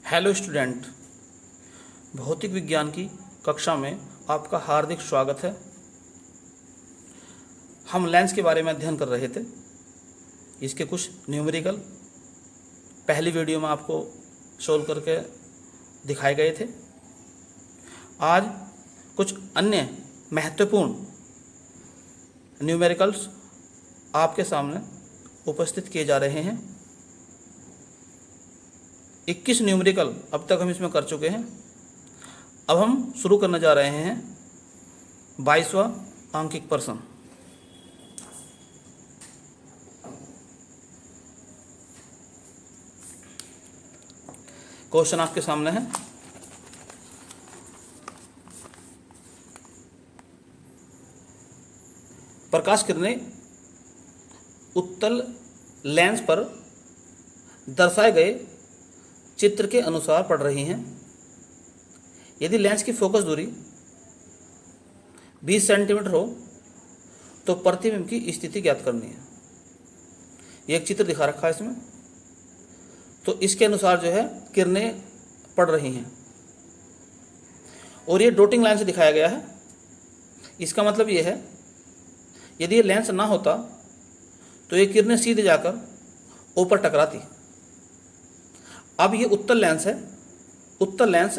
Hello student, भौतिक विज्ञान की कक्षा में आपका हार्दिक स्वागत है। हम लेंस के बारे में अध्ययन कर रहे थे। इसके कुछ न्यूमेरिकल पहली वीडियो में आपको सोल्व करके दिखाए गए थे। आज कुछ अन्य महत्वपूर्ण न्यूमेरिकल्स आपके सामने उपस्थित किए जा रहे हैं। 21 न्यूमेरिकल अब तक हम इसमें कर चुके हैं। अब हम शुरू करने जा रहे हैं 22वां आंकिक प्रश्न। क्वेश्चन आपके सामने है। प्रकाश किरणें उत्तल लेंस पर दर्शाए गए चित्र के अनुसार पड़ रही हैं। यदि लेंस की फोकस दूरी 20 सेंटीमीटर हो तो प्रतिबिंब की स्थिति ज्ञात करनी है। ये एक चित्र दिखा रखा है इसमें। तो इसके अनुसार जो है किरणें पड़ रही हैं और ये डॉटिंग लाइन से दिखाया गया है। इसका मतलब ये है, यदि ये लेंस ना होता तो ये किरणें सीधे जाकर ऊपर टकराती। अब ये उत्तल लेंस है। उत्तल लेंस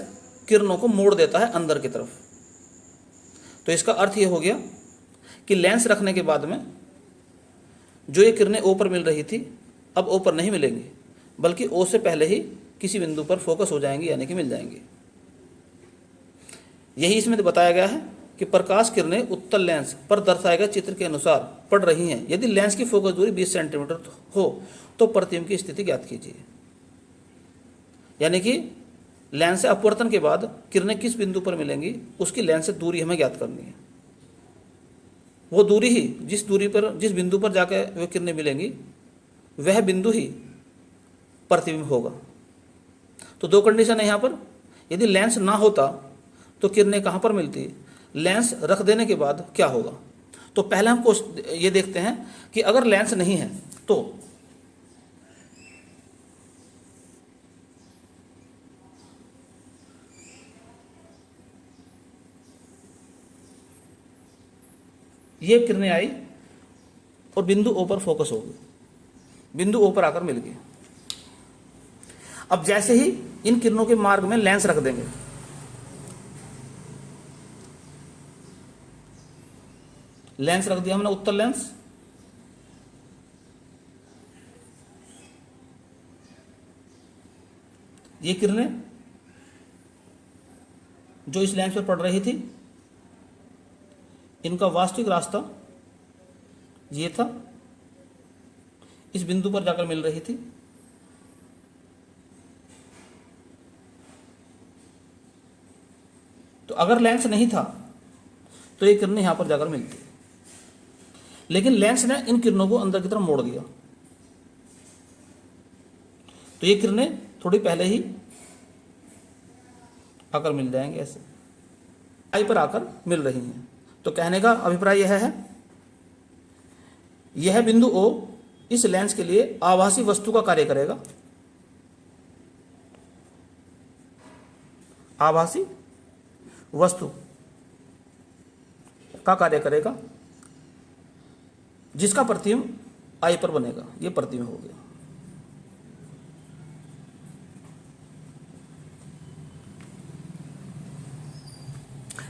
किरणों को मोड़ देता है अंदर की तरफ। तो इसका अर्थ ये हो गया कि लेंस रखने के बाद में जो ये किरणें ओ पर मिल रही थी अब ओ पर नहीं मिलेंगी, बल्कि ओ से पहले ही किसी बिंदु पर फोकस हो जाएंगी, यानी कि मिल जाएंगी। यही इसमें बताया गया है कि प्रकाश किरणें उत्तल लेंस पर दर्शाए गए चित्र के अनुसार पड़ रही हैं। यदि लेंस की फोकस दूरी 20 सेंटीमीटर हो तो प्रतिबिंब की स्थिति ज्ञात कीजिए। यानी कि लेंस से अपवर्तन के बाद किरणें किस बिंदु पर मिलेंगी उसकी लेंस से दूरी हमें ज्ञात करनी है। वो दूरी ही जिस बिंदु पर जाकर वे किरणें मिलेंगी वह बिंदु ही प्रतिबिंब होगा। तो दो कंडीशन है यहाँ पर। यदि लेंस ना होता तो किरणें कहाँ पर मिलती, लेंस रख देने के बाद क्या होगा। तो पहले हमको ये देखते हैं कि अगर लेंस नहीं है तो ये किरणें आई और बिंदु ओ पर फोकस हो गई, बिंदु ओ पर आकर मिल गई। अब जैसे ही इन किरणों के मार्ग में लेंस रख देंगे, लेंस रख दिया हमने, उत्तल लेंस। ये किरणें जो इस लेंस पर पड़ रही थी इनका वास्तविक रास्ता ये था, इस बिंदु पर जाकर मिल रही थी। तो अगर लेंस नहीं था तो ये किरणें यहां पर जाकर मिलती, लेकिन लेंस ने इन किरणों को अंदर की तरफ मोड़ दिया। तो ये किरणें थोड़ी पहले ही आकर मिल जाएंगे, ऐसे आई पर आकर मिल रही हैं। तो कहने का अभिप्राय यह है, यह बिंदु ओ इस लेंस के लिए आभासी वस्तु का कार्य करेगा। आभासी वस्तु का कार्य करेगा जिसका प्रतिबिंब आई पर बनेगा। यह प्रतिबिंब हो गया।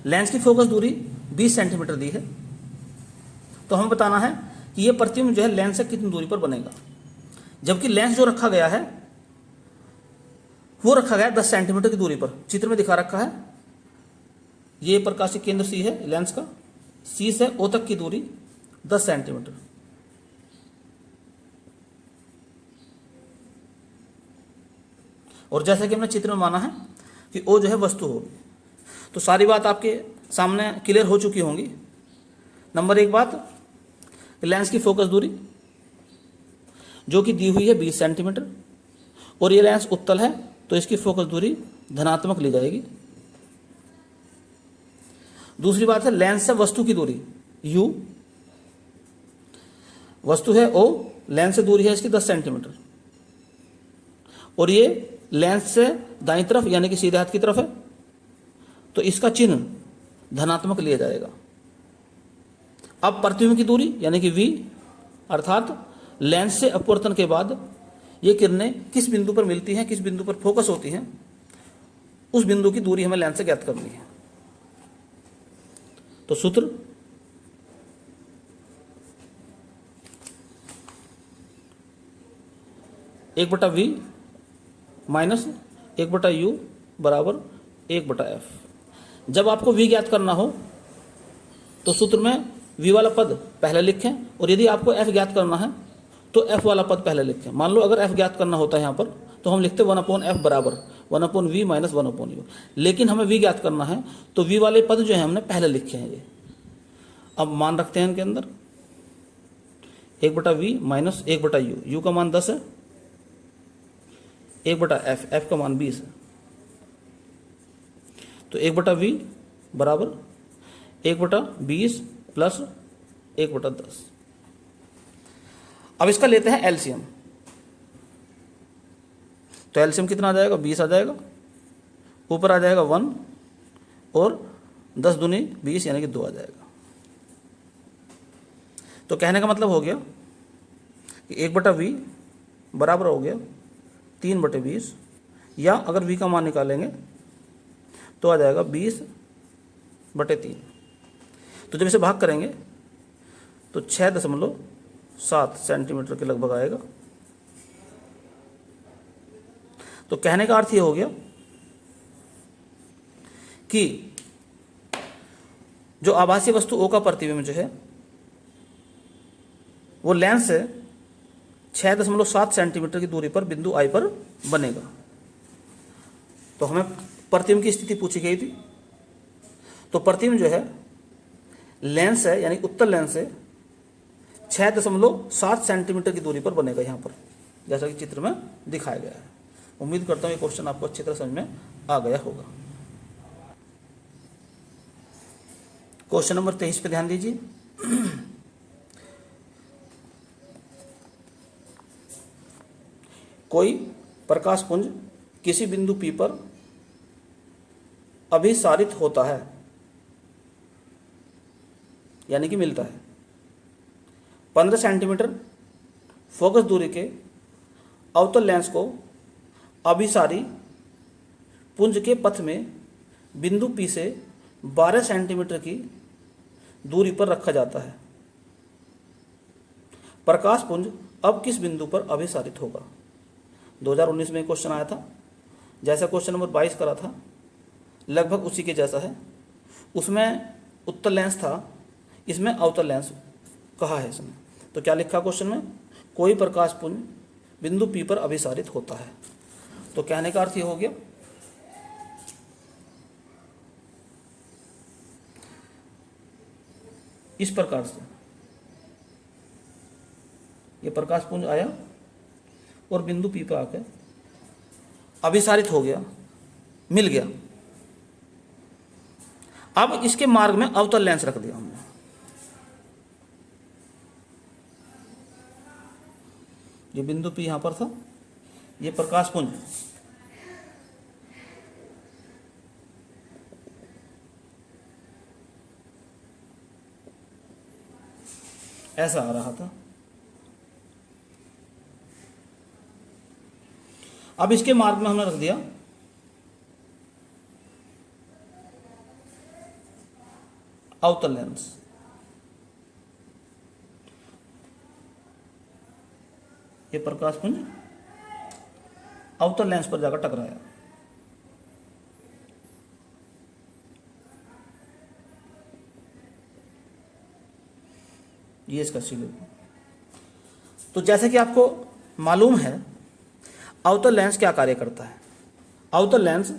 लेंस की फोकस दूरी 20 सेंटीमीटर दी है। तो हमें बताना है कि यह प्रतिबिंब जो है लेंस से कितनी दूरी पर बनेगा, जबकि लेंस जो रखा गया है वो रखा गया 10 सेंटीमीटर की दूरी पर। चित्र में दिखा रखा है, ये प्रकाशिक केंद्र सी है लेंस का, सी से ओ तक की दूरी 10 सेंटीमीटर। और जैसा कि हमने चित्र में माना है कि ओ जो है वस्तु होगी। तो सारी बात आपके सामने क्लियर हो चुकी होंगी। नंबर एक बात, लेंस की फोकस दूरी जो कि दी हुई है 20 सेंटीमीटर और ये लेंस उत्तल है तो इसकी फोकस दूरी धनात्मक ली जाएगी। दूसरी बात है लेंस से वस्तु की दूरी u, वस्तु है o, लेंस से दूरी है इसकी 10 सेंटीमीटर और ये लेंस से दाईं तरफ यानी कि सीधे हाथ की तरफ है, तो इसका चिन्ह धनात्मक लिया जाएगा। अब प्रतिबिंब की दूरी यानी कि v, अर्थात लेंस से अपवर्तन के बाद ये किरणें किस बिंदु पर मिलती हैं, किस बिंदु पर फोकस होती हैं, उस बिंदु की दूरी हमें लेंस से ज्ञात करनी है। तो सूत्र एक बटा वी माइनस एक बटा यू बराबर एक बटा एफ। जब आपको v ज्ञात करना हो तो सूत्र में v वाला पद पहले लिखें, और यदि आपको f ज्ञात करना है तो f वाला पद पहले लिखें। मान लो अगर f ज्ञात करना होता है यहाँ पर तो हम लिखते 1/f बराबर 1/v माइनस 1/u, लेकिन हमें v ज्ञात करना है तो v वाले पद जो है हमने पहले लिखे हैं ये। अब मान रखते हैं इनके अंदर 1/v माइनस 1/u, u का मान 10 है, 1/f, f का मान 20 है, तो 1/v बराबर 1/20 प्लस 1/10। अब इसका लेते हैं एलसीएम, तो एलसीएम कितना आ जाएगा, 20 आ जाएगा, ऊपर आ जाएगा 1 और 10 दूनी 20 यानी कि 2 आ जाएगा। तो कहने का मतलब हो गया कि 1/v बराबर हो गया 3/20, या अगर v का मान निकालेंगे तो आ जाएगा 20/3। तो जब इसे भाग करेंगे तो 6.7 सेंटीमीटर के लगभग आएगा। तो कहने का अर्थ ये हो गया कि जो आभासी वस्तु O का प्रतिबिंब जो है वो लेंस से 6.7 सेंटीमीटर की दूरी पर बिंदु I पर बनेगा। तो हमें प्रतिबिंब की स्थिति पूछी गई थी, तो प्रतिबिंब जो है लेंस है यानी उत्तल लेंस से 6.7 सेंटीमीटर की दूरी पर बनेगा यहाँ पर, जैसा कि चित्र में दिखाया गया है। उम्मीद करता हूँ ये क्वेश्चन आपको अच्छी तरह समझ में आ गया होगा। क्वेश्चन नंबर 23 पे ध्यान दीजिए। कोई प्रकाश पुंज किसी बिंदु P पर अभिसारित होता है यानी कि मिलता है। 15 सेंटीमीटर फोकस दूरी के अवतल लेंस को अभिसारी पुंज के पथ में बिंदु P से 12 सेंटीमीटर की दूरी पर रखा जाता है। प्रकाश पुंज अब किस बिंदु पर अभिसारित होगा। 2019 में क्वेश्चन आया था, जैसा क्वेश्चन नंबर 22 करा था लगभग उसी के जैसा है। उसमें उत्तल लेंस था, इसमें अवतल लेंस कहा है इसमें। तो क्या लिखा क्वेश्चन में, कोई प्रकाश पुंज बिंदु P पर अभिसारित होता है। तो कहने का अर्थ ये हो गया इस प्रकार से ये प्रकाश पुंज आया और बिंदु P पर आकर अभिसारित हो गया, मिल गया। अब इसके मार्ग में अवतल लेंस रख दिया हमने। ये बिंदु P यहां पर था, ये प्रकाश पुंज ऐसा आ रहा था। अब इसके मार्ग में हमने रख दिया अवतल लेंस। ये प्रकाश पुंज अवतल लेंस पर जाकर टकराया। ये इसका सीधे। तो जैसे कि आपको मालूम है अवतल लेंस क्या कार्य करता है। अवतल लेंस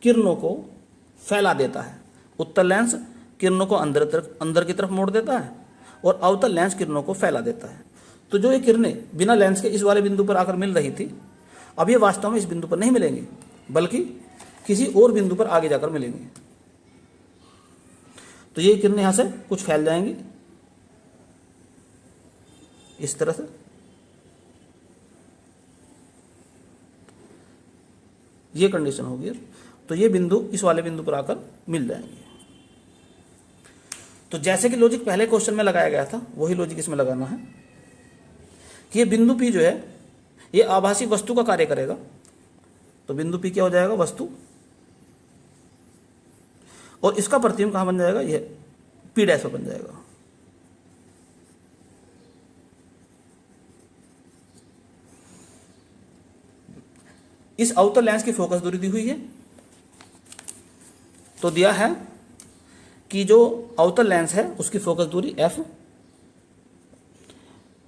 किरणों को फैला देता है। उत्तल लेंस किरणों को अंदर की तरफ मोड़ देता है और अवतल लेंस किरणों को फैला देता है। तो जो ये किरणें बिना लेंस के इस वाले बिंदु पर आकर मिल रही थी, अब ये वास्तव में इस बिंदु पर नहीं मिलेंगी बल्कि किसी और बिंदु पर आगे जाकर मिलेंगी। तो ये किरणें यहां से कुछ फैल जाएंगी इस तरह से, ये कंडीशन होगी, तो ये बिंदु इस वाले बिंदु पर आकर मिल जाएंगे। तो जैसे कि लॉजिक पहले क्वेश्चन में लगाया गया था वही लॉजिक इसमें लगाना है कि ये बिंदु P जो है ये आभासी वस्तु का कार्य करेगा। तो बिंदु P क्या हो जाएगा? वस्तु। और इसका प्रतिबिंब कहाँ बन जाएगा? ये P डैश पर बन जाएगा। इस अवतल लेंस की फोकस दूरी दी हुई है, तो दिया है कि जो अवतल लेंस है उसकी फोकस दूरी f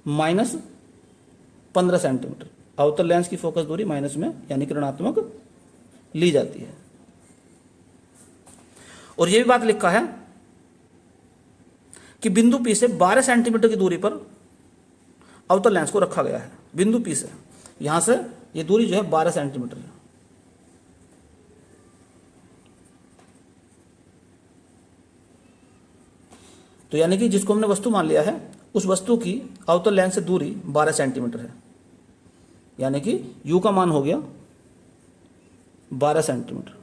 माइनस 15 सेंटीमीटर। अवतल लेंस की फोकस दूरी माइनस में यानी कि ऋणात्मक ली जाती है। और यह भी बात लिखा है कि बिंदु P से 12 सेंटीमीटर की दूरी पर अवतल लेंस को रखा गया है। बिंदु P से यहां से ये दूरी जो है 12 सेंटीमीटर है। तो यानी कि जिसको हमने वस्तु मान लिया है उस वस्तु की अवतल लेंस से दूरी 12 सेंटीमीटर है, यानी कि u का मान हो गया 12 सेंटीमीटर।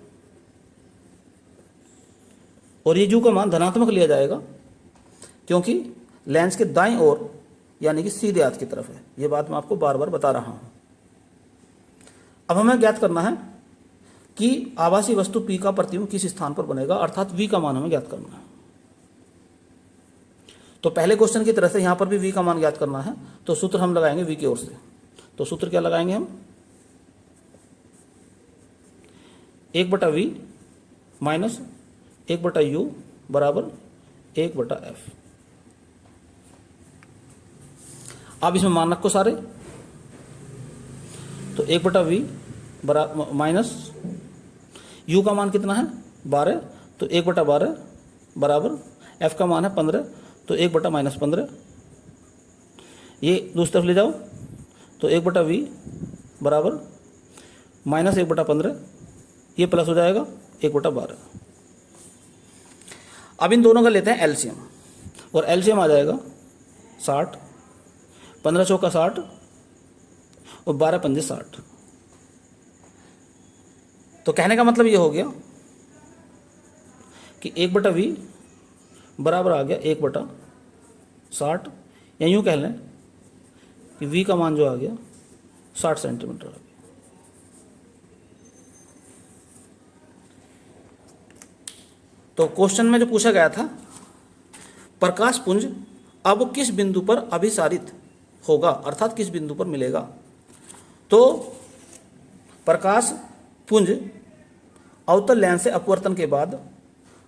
और ये u का मान धनात्मक लिया जाएगा क्योंकि लेंस के दाईं ओर यानी कि सीधे हाथ की तरफ है। ये बात मैं आपको बार बार बता रहा हूं। अब हमें ज्ञात करना है कि आभासी वस्तु P का प्रतिबिंब किस स्थान पर बनेगा, अर्थात v का मान हमें ज्ञात करना है। तो पहले क्वेश्चन की तरह से यहां पर भी v का मान ज्ञात करना है, तो सूत्र हम लगाएंगे v की ओर से। तो सूत्र क्या लगाएंगे हम? 1/v माइनस 1/u बराबर 1/f। अब इसमें मान रखो सारे, तो 1/v बराबर माइनस u का मान कितना है? 12, तो 1/12 बराबर f का मान है 15, तो 1/-15। ये दूसरी तरफ ले जाओ, तो 1/v बराबर माइनस 1/15, ये प्लस हो जाएगा 1/12। अब इन दोनों का लेते हैं एलसीएम, और एलसीएम आ जाएगा 60, 15 चौका 60 और 12 पंजे 60। तो कहने का मतलब ये हो गया कि 1/v बराबर आ गया 1/60, या यूँ कह लें कि v का मान जो आ गया 60 सेंटीमीटर आ गया। तो क्वेश्चन में जो पूछा गया था, प्रकाश पुंज अब किस बिंदु पर अभिसारित होगा, अर्थात किस बिंदु पर मिलेगा। तो प्रकाश पुंज अवतल लेंस से अपवर्तन के बाद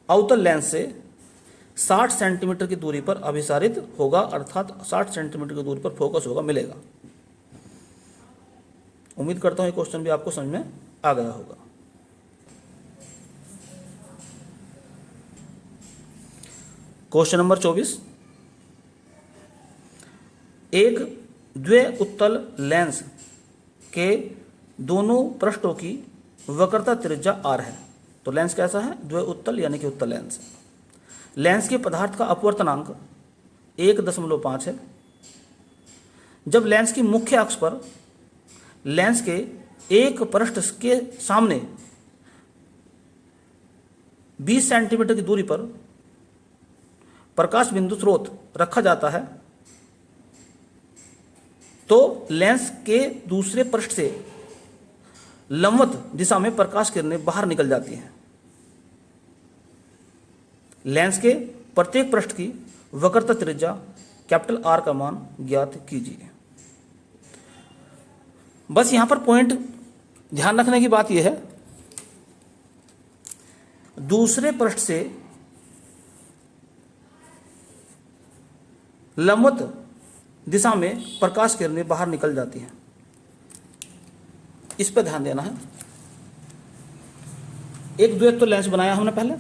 अवतल लेंस से 60 सेंटीमीटर की दूरी पर अभिसारित होगा, अर्थात 60 सेंटीमीटर की दूरी पर फोकस होगा, मिलेगा। उम्मीद करता हूं ये क्वेश्चन भी आपको समझ में आ गया होगा। क्वेश्चन नंबर 24, एक द्वि उत्तल लेंस के दोनों पृष्ठों की वक्रता त्रिज्या r है। तो लेंस कैसा है? द्वि उत्तल यानी कि उत्तल लेंस है। लेंस के पदार्थ का अपवर्तनांक 1.5 है। जब लेंस की मुख्य अक्ष पर लेंस के एक पृष्ठ के सामने 20 सेंटीमीटर की दूरी पर प्रकाश बिंदु स्रोत रखा जाता है, तो लेंस के दूसरे पृष्ठ से लंबवत दिशा में प्रकाश किरणें बाहर निकल जाती हैं। लेंस के प्रत्येक पृष्ठ की वक्रता त्रिज्या कैपिटल R का मान ज्ञात कीजिए। बस यहां पर पॉइंट ध्यान रखने की बात यह है, दूसरे पृष्ठ से लंबवत दिशा में प्रकाश किरणें बाहर निकल जाती हैं, इस पर ध्यान देना है। एक द्वित्व लेंस बनाया हमने पहले,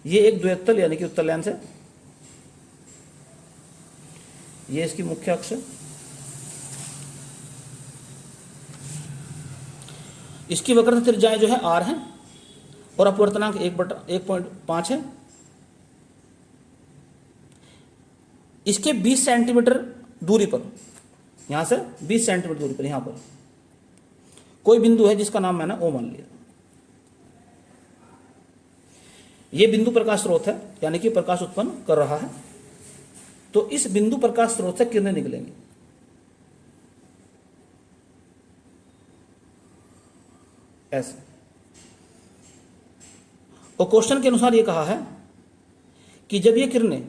ये एक द्वित्तल यानी कि उत्तल लेंस है, ये इसकी मुख्य अक्ष है, इसकी वक्रता त्रिज्याएं जो है r है और अपवर्तनांक 1/1.5 है। इसके 20 सेंटीमीटर दूरी पर यहाँ से 20 सेंटीमीटर दूरी पर, यहाँ पर कोई बिंदु है जिसका नाम मैंने ओ मान लिया। ये बिंदु प्रकाश स्रोत है, यानी कि प्रकाश उत्पन्न कर रहा है। तो इस बिंदु प्रकाश स्रोत से किरणें निकलेंगी। ऐसे। और क्वेश्चन के अनुसार ये कहा है कि जब ये किरणें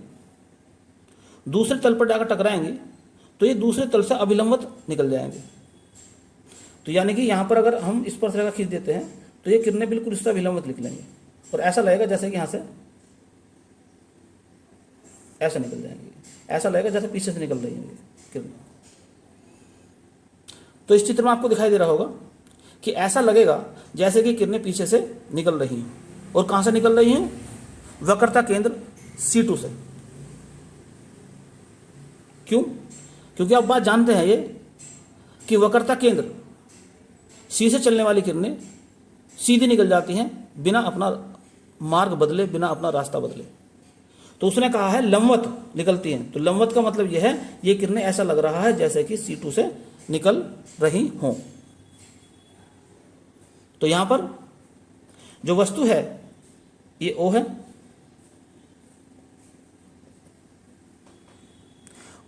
दूसरे तल पर जाकर टकराएंगी तो ये दूसरे तल से अभिलंबत निकल जाएंगे। तो यानी कि यहां पर अगर हम स्पर्शरेखा खींच देते हैं तो ये किरणें बिल्कुल इससे अभिलंबत निकलेंगे और ऐसा लगेगा जैसे कि यहां से ऐसा निकल जाएंगे, ऐसा लगेगा जैसे पीछे से निकल रही होंगी किरणें। तो इस चित्र में आपको दिखाई दे रहा होगा कि ऐसा लगेगा जैसे कि किरणें पीछे से निकल रही हैं। और कहां से निकल रही हैं? वक्रता केंद्र C2 से। क्यों? क्योंकि आप बात जानते हैं ये कि वक्रता केंद्र C से चलने वाली किरणें सीधी निकल जाती हैं बिना अपना मार्ग बदले, बिना अपना रास्ता बदले। तो उसने कहा है लंबवत निकलती हैं। तो लंबवत का मतलब यह है ये किरणें ऐसा लग रहा है जैसे कि C2 से निकल रही हों। तो यहां पर जो वस्तु है ये O है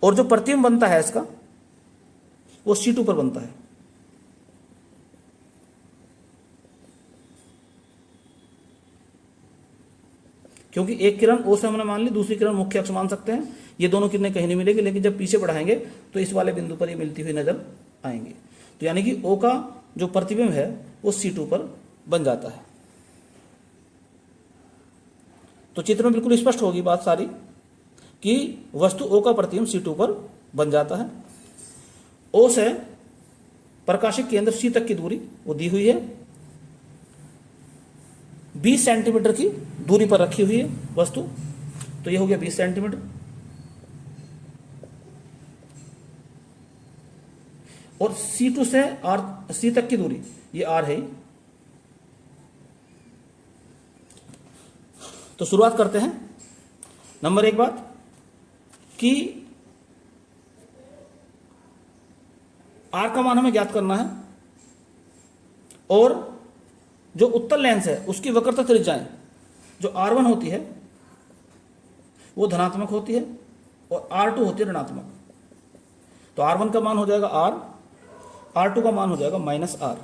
और जो प्रतिबिंब बनता है इसका वो C2 पर बनता है। क्योंकि एक किरण O से हमने मान ली, दूसरी किरण मुख्य अक्ष मान सकते हैं। ये दोनों किरणें कहीं नहीं मिलेगी, लेकिन जब पीछे बढ़ाएंगे तो इस वाले बिंदु पर ये मिलती हुई नजर आएंगी। तो यानी कि O का जो प्रतिबिंब है वो C2 पर बन जाता है। तो चित्र में बिल्कुल स्पष्ट होगी बात सारी कि वस्तु O का प्रतिबिंब C2 पर बन जाता है। O से प्रकाशिक केंद्र C तक की दूरी वो दी हुई है, 20 सेंटीमीटर की दूरी पर रखी हुई है वस्तु। तो ये हो गया 20 सेंटीमीटर। और C2 से C तक की दूरी ये R है। तो शुरुआत करते हैं। नंबर 1 बात कि R का मान हमें ज्ञात करना है और जो उत्तल लेंस है उसकी वक्रता त्रिज्याएं जो R1 होती है वो धनात्मक होती है और R2 होती है ऋणात्मक। तो R1 का मान हो जाएगा R, R2 का मान हो जाएगा -R।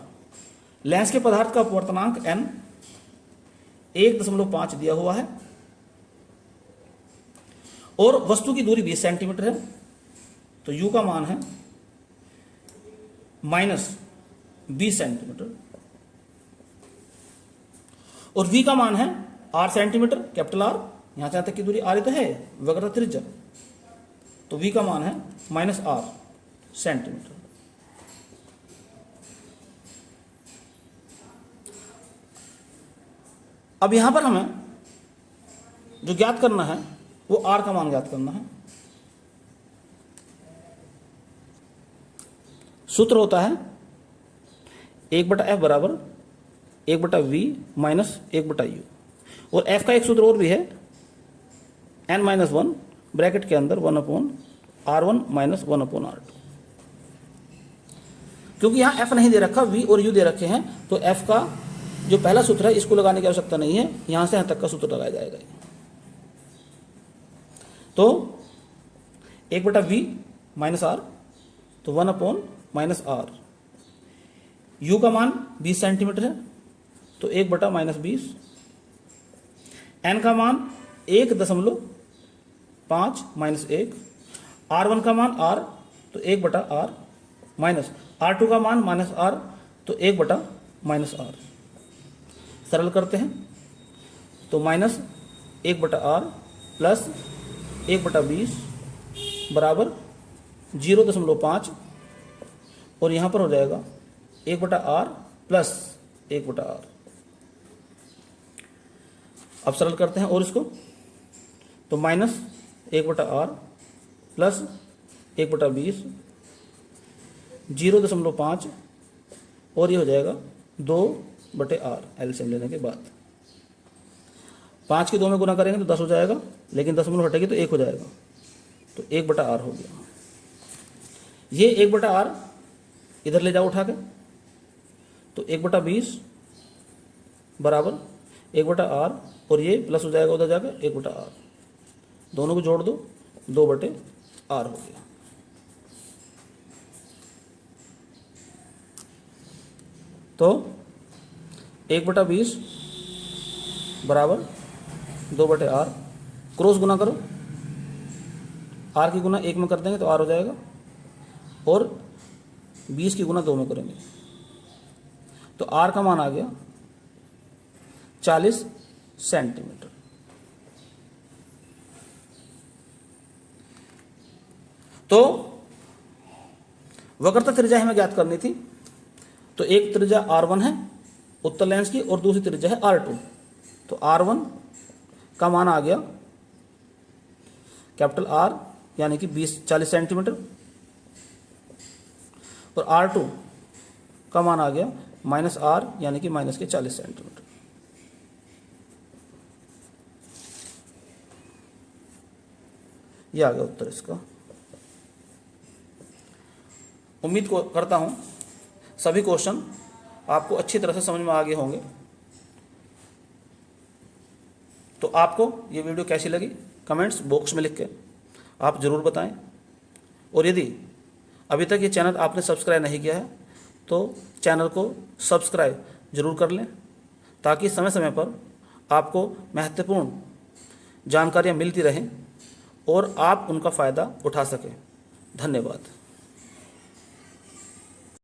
लेंस के पदार्थ का अपवर्तनांक n 1.5 दिया हुआ है और वस्तु की दूरी 20 सेंटीमीटर है। तो U का मान है -20 सेंटीमीटर और V का मान है R सेंटीमीटर, कैपिटल R। यहां से यहां तक की दूरी R ही तो है, वक्रता त्रिज्या। तो V का मान है -R सेंटीमीटर। अब यहां पर हमें जो ज्ञात करना है वो R का मान ज्ञात करना है। सूत्र होता है 1/f बराबर 1/v माइनस 1/u। और f का एक सूत्र और भी है n-1 ब्रैकेट के अंदर 1/r1 माइनस 1/r2। क्योंकि यहां f नहीं दे रखा, v और u दे रखे हैं, तो f का जो पहला सूत्र है इसको लगाने की आवश्यकता नहीं है, यहां से यहां तक का सूत्र लगाया जाएगा। तो 1/v माइनस r, तो 1/-r। u का मान 20 सेंटीमीटर है तो 1/-20। n का मान 1.5 माइनस 1। r1 का मान r तो 1/r माइनस r2 का मान -r तो 1/-r। सरल करते हैं तो -1/r प्लस 1/20 बराबर 0.5 और यहाँ पर हो जाएगा 1/r प्लस 1/r। अब सरल करते हैं और इसको, तो -1/r प्लस 1/20 0.5 और ये हो जाएगा 2/r एलसीएम लेने के बाद। 5 की 2 में गुना करेंगे तो 10 हो जाएगा, लेकिन 10 हटेगी तो 1 हो जाएगा, तो 1/r हो गया। ये 1/r इधर ले जाओ उठा के, तो 1/20 बराबर 1/r, और ये प्लस हो जाएगा उधर जाकर 1/r, दोनों को जोड़ दो 2/r हो गया। तो 1/20 बराबर 2/r, क्रॉस गुना करो, r की गुना 1 में कर देंगे तो r हो जाएगा, और 20 की गुना 2 में करेंगे तो r का मान आ गया 40 सेंटीमीटर। तो वक्रता त्रिज्या हमें ज्ञात करनी थी, तो एक त्रिज्या r1 है उत्तल लेंस की और दूसरी त्रिज्या है r2। तो r1 का मान आ गया कैपिटल R यानी कि 40 सेंटीमीटर, और R2 का मान आ गया -R यानी कि -40 सेंटीमीटर। यह आ गया उत्तर इसका। उम्मीद करता हूं सभी क्वेश्चन आपको अच्छी तरह से समझ में आ गए होंगे। तो आपको ये वीडियो कैसी लगी कमेंट्स बॉक्स में लिख के आप ज़रूर बताएं, और यदि अभी तक ये चैनल आपने सब्सक्राइब नहीं किया है तो चैनल को सब्सक्राइब जरूर कर लें, ताकि समय समय पर आपको महत्वपूर्ण जानकारियाँ मिलती रहें और आप उनका फ़ायदा उठा सकें। धन्यवाद।